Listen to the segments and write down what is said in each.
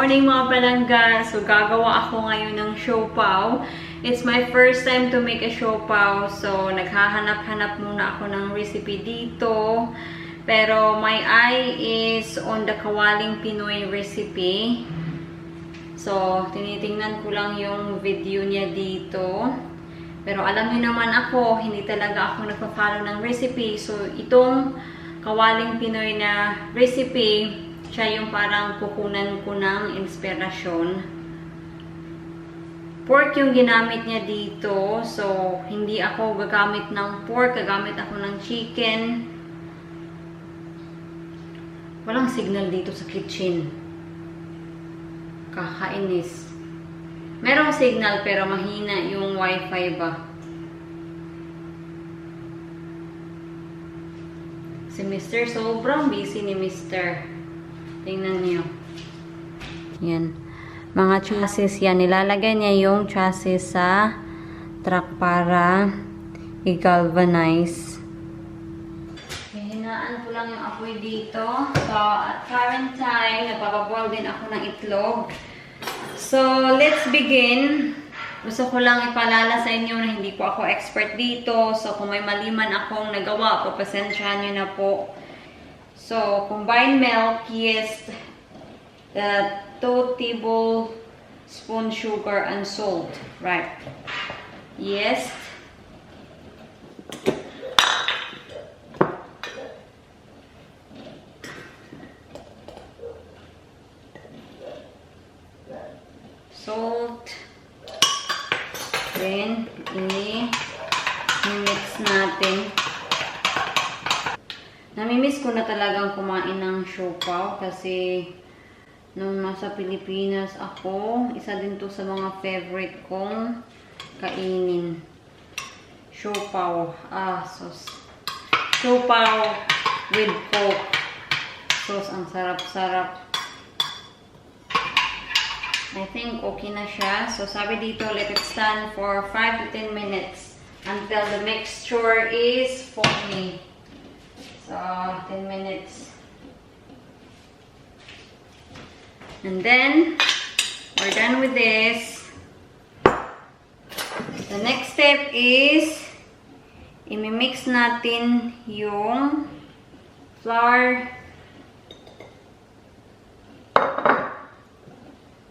morning mga palangga! So gagawa ako ngayon ng siopao. It's my first time to make a siopao. So naghahanap-hanap muna ako ng recipe dito. Pero my eye is on the kawaling Pinoy recipe. So tinitingnan ko lang yung video niya dito. Pero alam niyo naman ako, hindi talaga ako nagpa-follow ng recipe. So itong kawaling Pinoy na recipe, siya yung parang kukunan ko ng inspirasyon. Pork yung ginamit niya dito. So, hindi ako gagamit ng pork. Gagamit ako ng chicken. Walang signal dito sa kitchen. Kakainis. Merong signal pero mahina yung wifi ba. Si Mr. sobrang busy ni Mr. Tingnan niyo. Yan. Mga chassis yan. Nilalagay niya yung chassis sa truck para i-galvanize. Hinaan ko lang yung apoy dito. So, at current time, napapaboil din ako ng itlog. So, let's begin. Gusto ko lang ipalala sa inyo na hindi po ako expert dito. So, kung may mali man akong nagawa, papasensyahan nyo na po. So, combined milk, yes, 2 tablespoon sugar and salt, right? Yes. Salt. Then, i-mix natin. Namimiss ko na talagang kumain ng siopao kasi nung nasa Pilipinas ako, isa din to sa mga favorite kong kainin. Siopao. Sos. Siopao with Coke. Sos, ang sarap-sarap. I think okay na siya. So, sabi dito, let it stand for 5 to 10 minutes until the mixture is foamy. So, 10 minutes. And then, we're done with this. The next step is, imimix natin yung flour,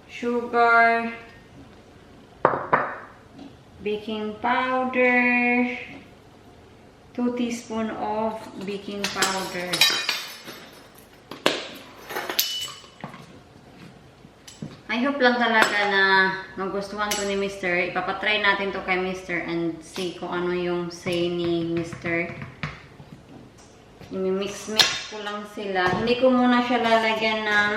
sugar, baking powder, 2 teaspoons of baking powder. I hope lang talaga na magustuhan to ni Mr. Ipapatry natin to kay Mr. and see kung ano yung say ni Mr. I-mix-mix ko lang sila. Hindi ko muna siya lalagyan ng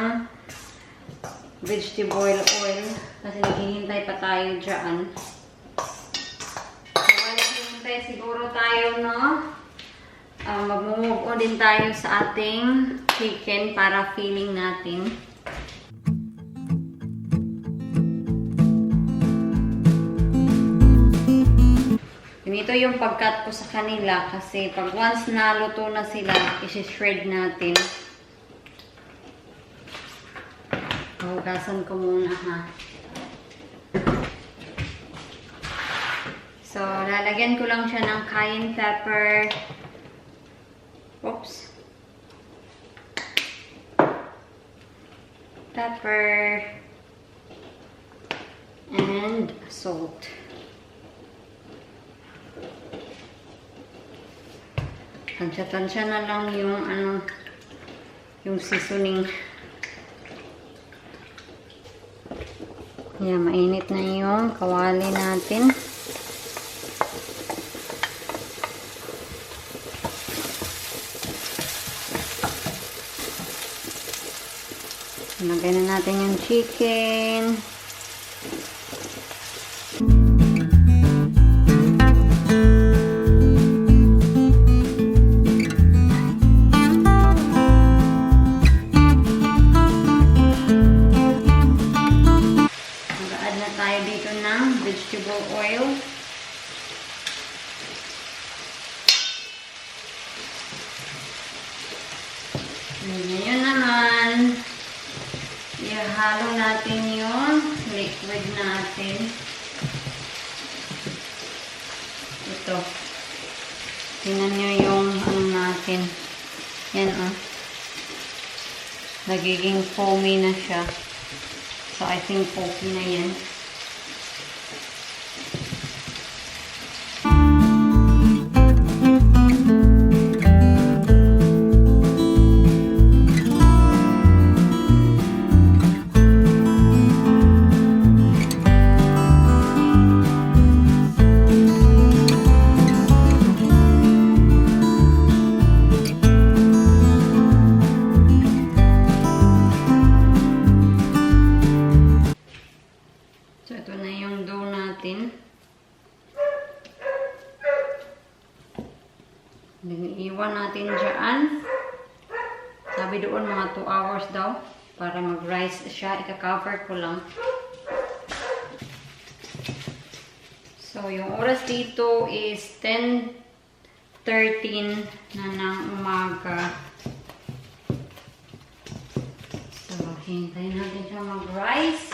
vegetable oil kasi naghihintay pa tayo dyan. Siguro tayo, no? Mag-move on din tayo sa ating chicken para feeling natin. Ganito yung pagkat ko sa kanila kasi pag once naluto na sila, isi-shred natin. Hugasan ko muna, ha? So, lalagyan ko lang siya ng cayenne pepper. Oops. Pepper. And salt. Tansya-tansya na lang yung yung seasoning. Yan, mainit na yung kawali natin. Lagay na natin yung chicken. Mag-add na tayo dito ng vegetable oil. Ngayon naman, ihalo natin yung liquid natin. Ito. Tingnan nyo yung ano natin. Yan oh. Nagiging foamy na siya. So, I think okay na yan. Iwan natin dyan. Sabi doon mga 2 hours daw para mag-rise siya. Ika-cover ko lang. So, yung oras dito is 10:13 na ng umaga. So, hintayin natin siya mag-rise.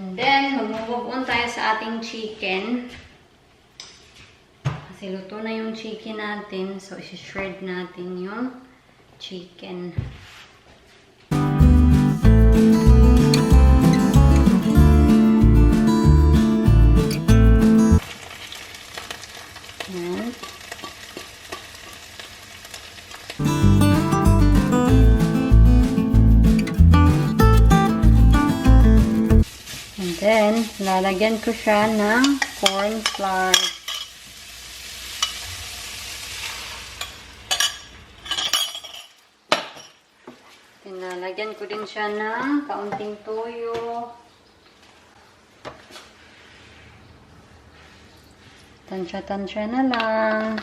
And then, mag-move on tayo sa ating chicken. Kasi luto na yung chicken natin. So, isi-shred natin yung chicken. Yan. And then, lalagyan ko siya ng corn flour. Lalagyan ko din siya ng kaunting toyo. Tansya-tansya na lang.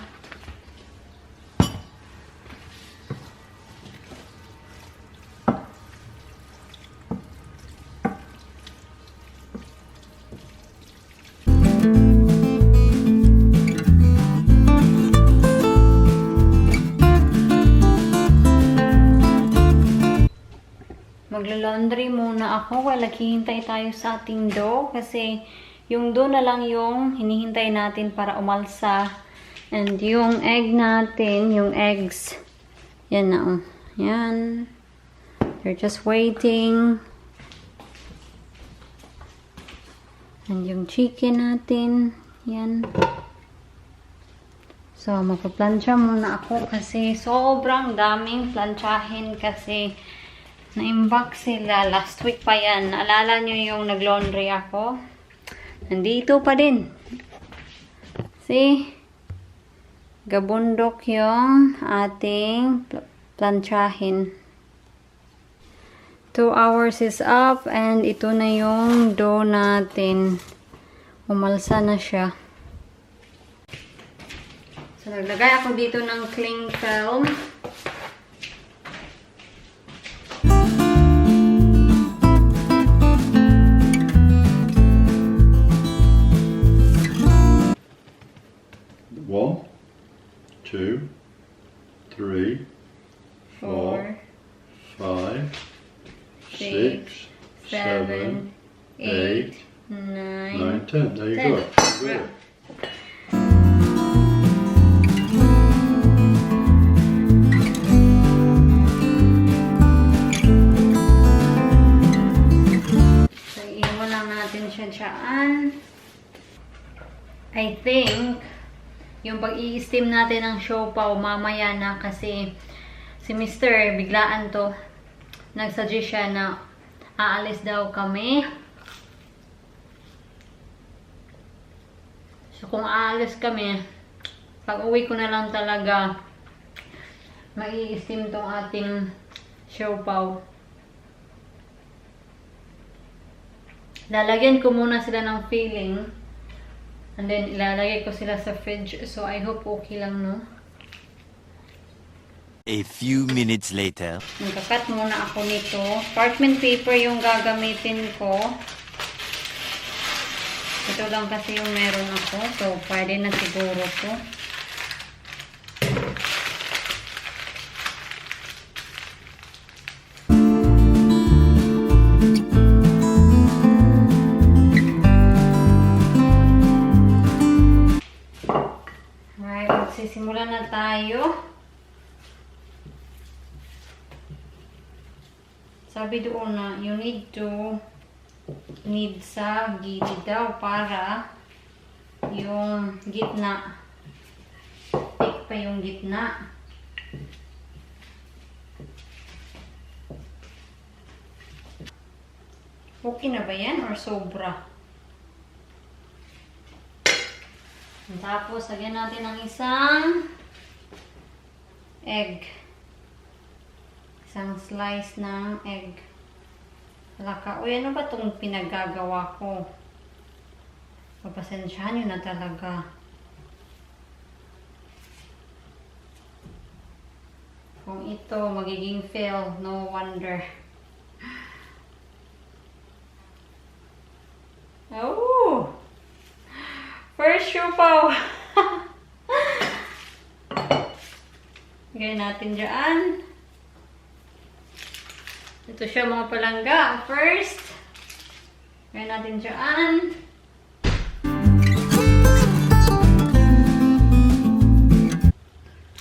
Magla-laundry muna ako while naghihintay tayo sa ating dough kasi yung dough na lang yung hinihintay natin para umalsa. And yung egg natin, yung eggs, yan na oh. Yan. They're just waiting. And yung chicken natin, yan. So, magpa-plancha muna ako kasi sobrang daming planchahin kasi na-imbak sila. Last week pa yan. Naalala nyo yung nag-laundry ako? Nandito pa din. See? Gabundok yung ating planchahin. 2 hours is up and ito na yung dough natin. Umalsa na siya. So, naglagay ako dito ng cling film. One, two, three, 4, 5, 6, 7, 8, 9, 10. There you go. Good. So, iwan lang natin siya dyan. I think yung pag-i-steam natin ng siopao mamaya na kasi si Mr. biglaan to. Nag-suggest siya na aalis daw kami. So kung aalis kami, pag uwi ko na lang talaga mai-steam tong ating siopao. Lalagyan ko muna sila ng filling. And then, ilalagay ko sila sa fridge. So, I hope okay lang, no? A few minutes later. Magkakat muna ako nito. Parchment paper yung gagamitin ko. Ito lang kasi yung meron ako. So, pwede na siguro to. Alright, magsisimula na tayo. Sabi doon na, you need sa gilid daw para yung gitna. Take pa yung gitna. Okay na ba yan or sobra? Tapos, lagyan natin ng isang egg. Isang slice ng egg. Laka, uy, ano ba itong pinagagawa ko? Papasensyahan nyo na talaga. Kung ito magiging fail, no wonder. Oh! First siopao! Gawin natin dyan. Ito siya mga palangga. First, gawin natin dyan.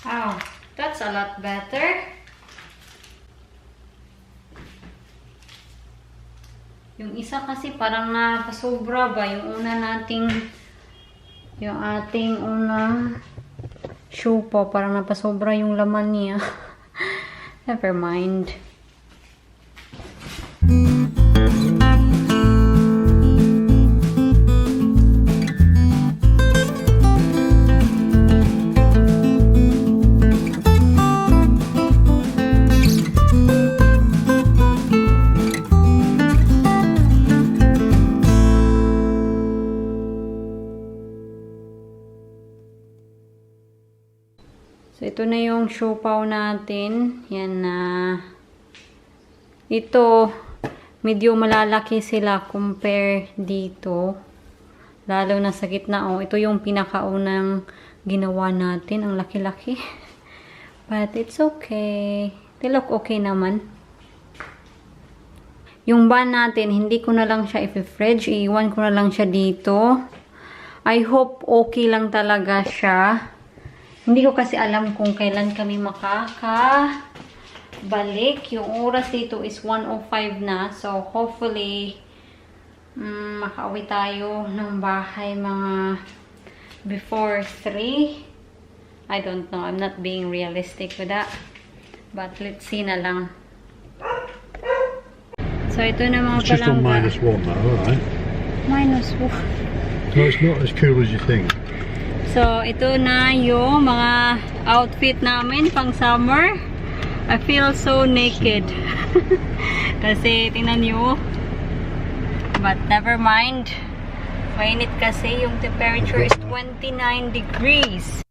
Oh, that's a lot better. Yung isa kasi parang napasobra ba yung ating unang siopao, parang napasobra yung laman niya. Never mind. So, ito na yung siopao natin. Yan na. Ito, medyo malalaki sila compare dito. Lalo na sa gitna. Oh, ito yung pinakaunang ginawa natin. Ang laki-laki. But it's okay. They look okay naman. Yung bun natin, hindi ko na lang siya i-fridge. Iiwan ko na lang siya dito. I hope okay lang talaga siya. Hindi ko kasi alam kung kailan kami makakabalik. Yung oras dito is 1:05 na. So, hopefully, makauwi tayo ng bahay mga before 3. I don't know. I'm not being realistic with that. But, let's see na lang. So, ito na mga It's just on palangga. -1 though, alright? -1. No, it's not as cool as you think. So, ito na yung mga outfit namin pang summer. I feel so naked. Kasi, tingnan nyo. But, never mind. Mainit kasi. Yung temperature is 29 degrees.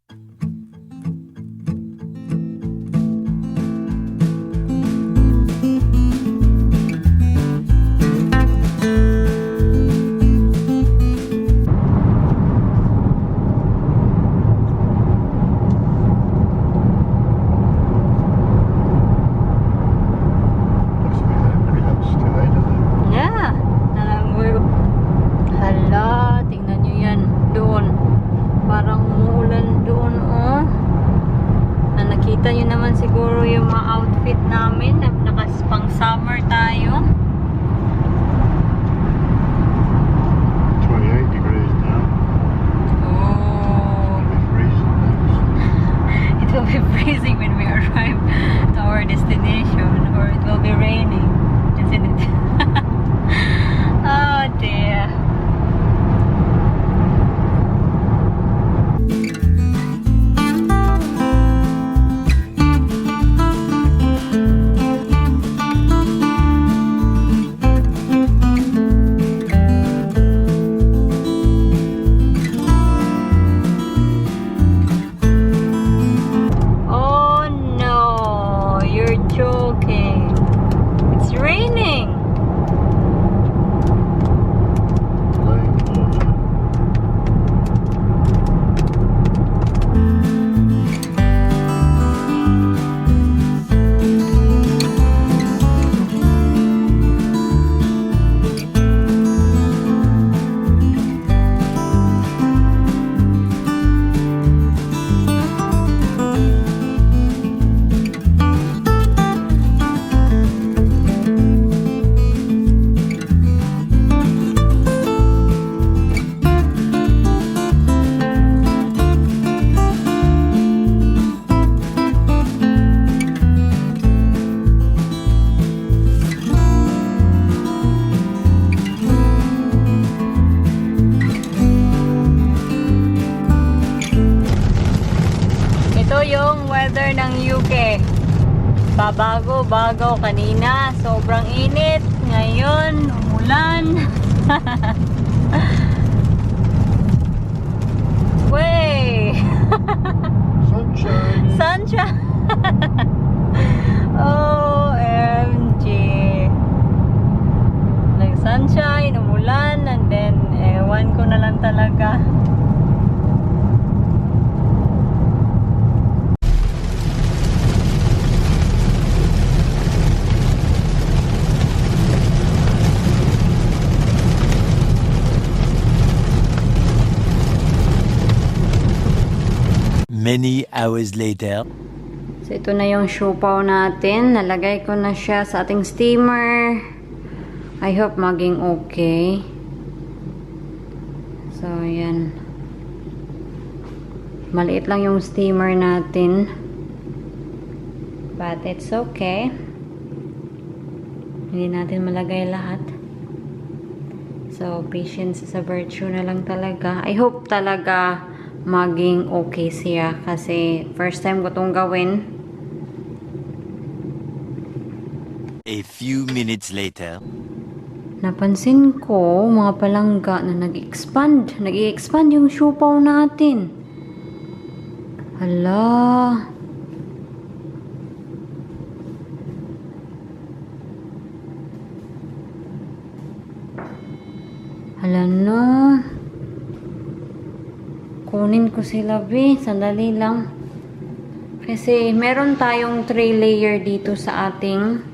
Nakita nyo naman siguro yung mga outfit namin. Pang summer tayo. 28 degrees now. Oh. It'll be freezing next. It will be freezing when we arrive to our destination, or it will be raining, isn't it? Oh dear. weather ng UK. Pabago-bago kanina. Sobrang init. Ngayon, umulan. Way! Sunshine. Sunshine! OMG! Nag-sunshine, umulan, and then, ewan ko na lang talaga. Many hours later. So, ito na yung siopao natin. Nalagay ko na siya sa ating steamer. I hope maging okay. So, yan. Maliit lang yung steamer natin. But, it's okay. Hindi natin malagay lahat. So, patience is a virtue na lang talaga. I hope talaga maging okay siya kasi first time ko itong gawin. A few minutes later. Napansin ko mga palangga na nag-expand yung siopao natin. Hala, na. Kunin ko sila, be. Sandali lang. Kasi meron tayong 3 layer dito sa ating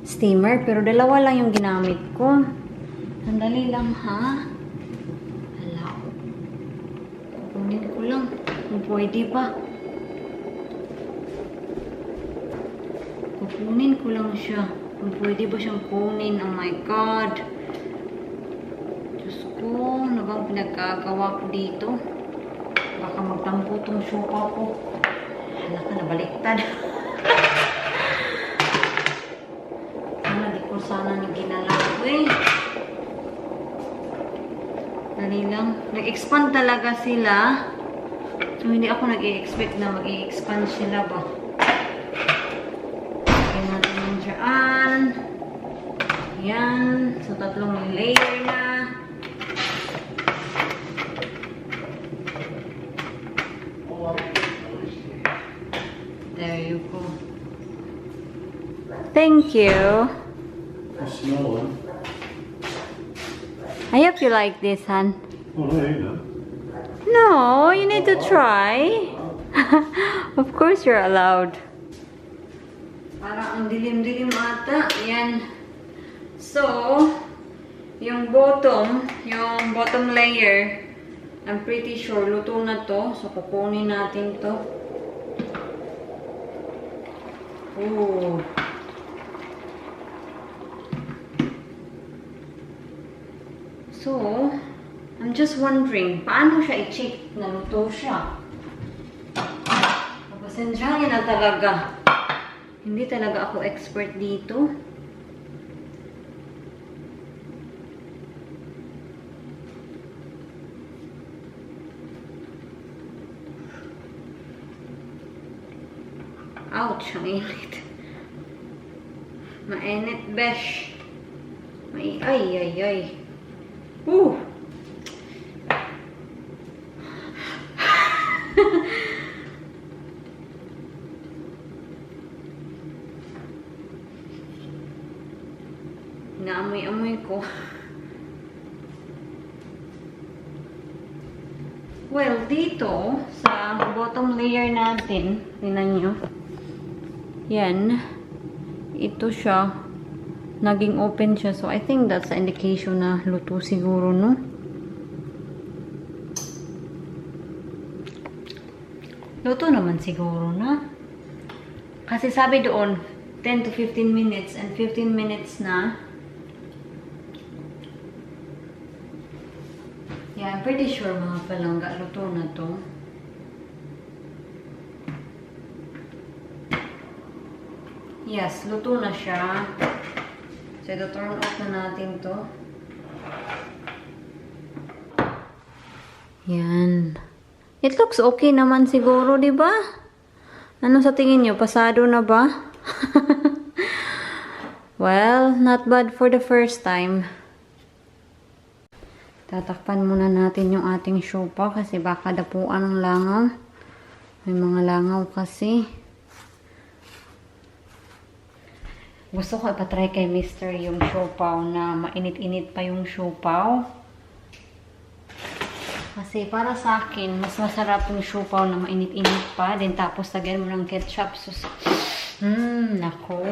steamer. Pero dalawa lang yung ginamit ko. Sandali lang, ha? Hala. Kunin ko lang. Kung pwede ba. Kukunin ko lang siya. Kung pwede ba siyang kunin. Oh my God. Diyos ko, ano bang pinagkagawa ko dito? Baka magtampo tong siopao ko. Hala ka, nabaliktad. Di ko sana na ginalaw eh. Dali lang. Nag-expand talaga sila. So, hindi ako nag-i-expect na mag-i-expand sila ba. Lagyan natin yung dyan. Yan. So, 3 layer na. There you go. Thank you. A small one. I hope you like this, hon. Oh, no, you know. No, you need to try. Of course you're allowed. Parang ang dilim-dilim ata. Yan. So, yung bottom layer, I'm pretty sure luto na to. So, kukunin natin to. Ooh. So, I'm just wondering, paano siya i-check na luto siya? Pasensyahan na talaga. Hindi talaga ako expert dito. Ouch, ang init. Mainit, besh. Ay. Ooh. Naamoy-amoy ko. Well, dito, sa bottom layer natin, tingnan nyo. Yan. Ito siya. Naging open siya. So, I think that's the indication na luto siguro, no? Luto naman siguro na. Kasi sabi doon, 10 to 15 minutes and 15 minutes na. Yeah, I'm pretty sure mga palangga, luto na to. Yes, luto na siya. So, ito turn off na natin to. Yan. It looks okay naman siguro, di ba? Ano sa tingin nyo? Pasado na ba? Well, not bad for the first time. Tatakpan muna natin yung ating siopaw kasi baka dapuan ng langaw. May mga langaw kasi. Gusto ko ipatry kay Mr. yung siopaw na mainit-init pa yung siopaw. Kasi para sa akin, mas masarap yung siopaw na mainit-init pa. Then tapos lagyan mo ng ketchup. Nako.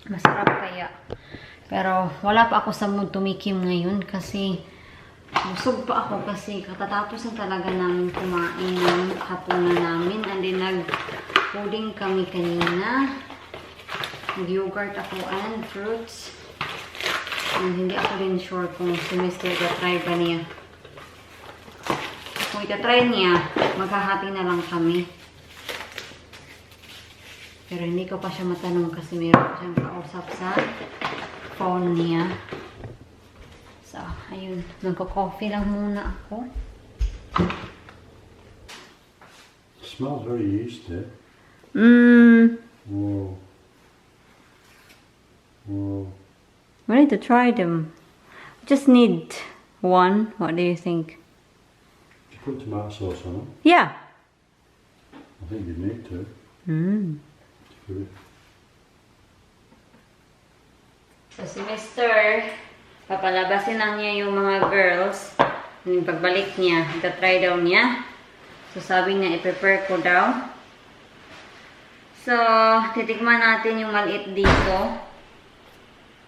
Masarap kaya. Pero wala pa ako sa mood tumikim ngayon kasi busog pa ako kasi katatapos na talaga namin kumain ng hapunan namin. And then nag-pudding kami kanina. Nag-yogurt ako and fruits. And hindi ako rin sure kung si Mr. try ba niya. Kung itatry niya, maghahati na lang kami. Pero hindi ko pa siya matanong kasi meron pa siyang kausap sa phone niya. So, ayun. Nagko-coffee lang muna ako. Smells very yeasty. Whoa. Whoa. We need to try them. Just need one. What do you think? Did you put tomato sauce on it? Yeah. I think you need to. It's good. So, si Mr. papalabasin lang niya yung mga girls. Yung pagbalik niya, itatry daw niya. So, sabi niya, i-prepare ko daw. So, titikman natin yung maliit dito.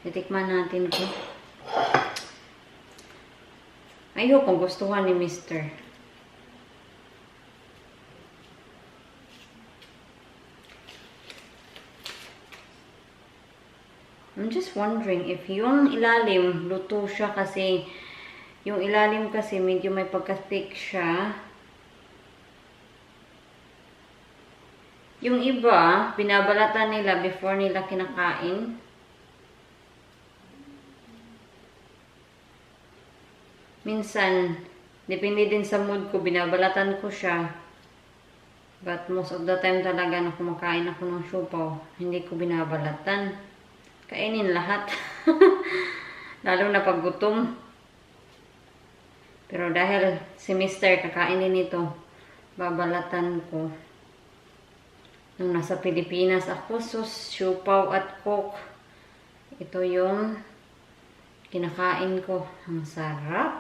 Titikman natin ko. I hope kung gustuhan ni Mr. I'm just wondering if yung ilalim luto siya kasi yung ilalim kasi medyo may pagka-thick siya. Yung iba, binabalatan nila before nila kinakain. Minsan, depende din sa mood ko, binabalatan ko siya. But most of the time talaga na kumakain ako ng siopaw, hindi ko binabalatan. Kainin lahat. Lalo na pag gutom. Pero dahil si Mr. kakain din ito, babalatan ko. Nung nasa Pilipinas ako, siopaw at coke. Ito yung kinakain ko. Ang sarap.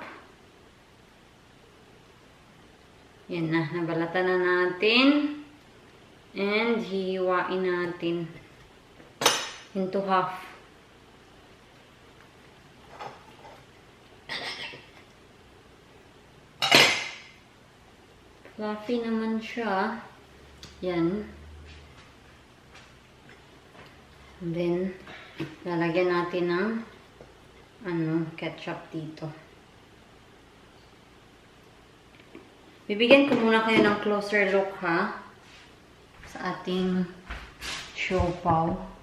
Yan na, nabalatan na natin. And hihiwain natin into half. Fluffy naman siya. Yan. And then, lalagyan natin ng ketchup dito. Bibigyan ko muna kayo ng closer look ha sa ating siopaw.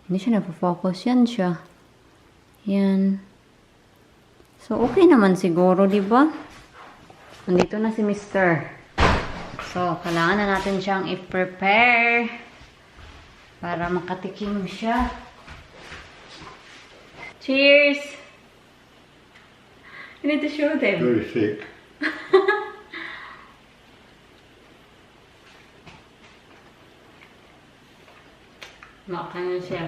Hindi siya nagpo-focus. Yan siya. Yan. So, okay naman siguro, di ba? Nandito na si Mr. So, kailangan na natin siyang i-prepare para makatikim siya. Cheers! You need to show them. Very thick. Makanya siya.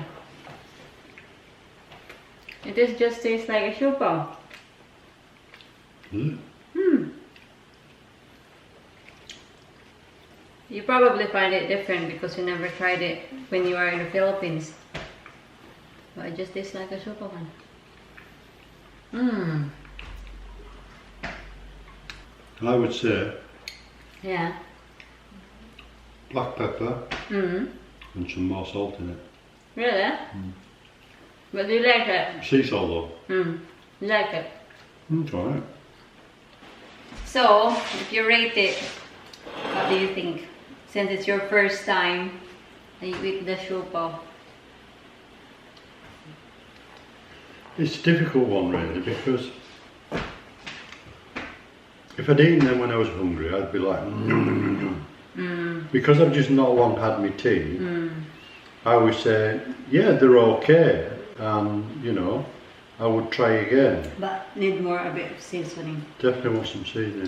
It just tastes like a siopaw. You probably find it different because you never tried it when you are in the Philippines. But it just tastes like a siopaw one. I would say Yeah. black pepper and some more salt in it. Really? But do you like it? Sea salt though. You like it? It's alright. So, if you rate it, what do you think? Since it's your first time that you eat the siopaw. It's a difficult one really because If I'd eaten them when I was hungry, I'd be like, Because I've just not long had my tea, I would say, yeah, they're okay, and you know, I would try again. But need more a bit of seasoning. Definitely want some seasoning.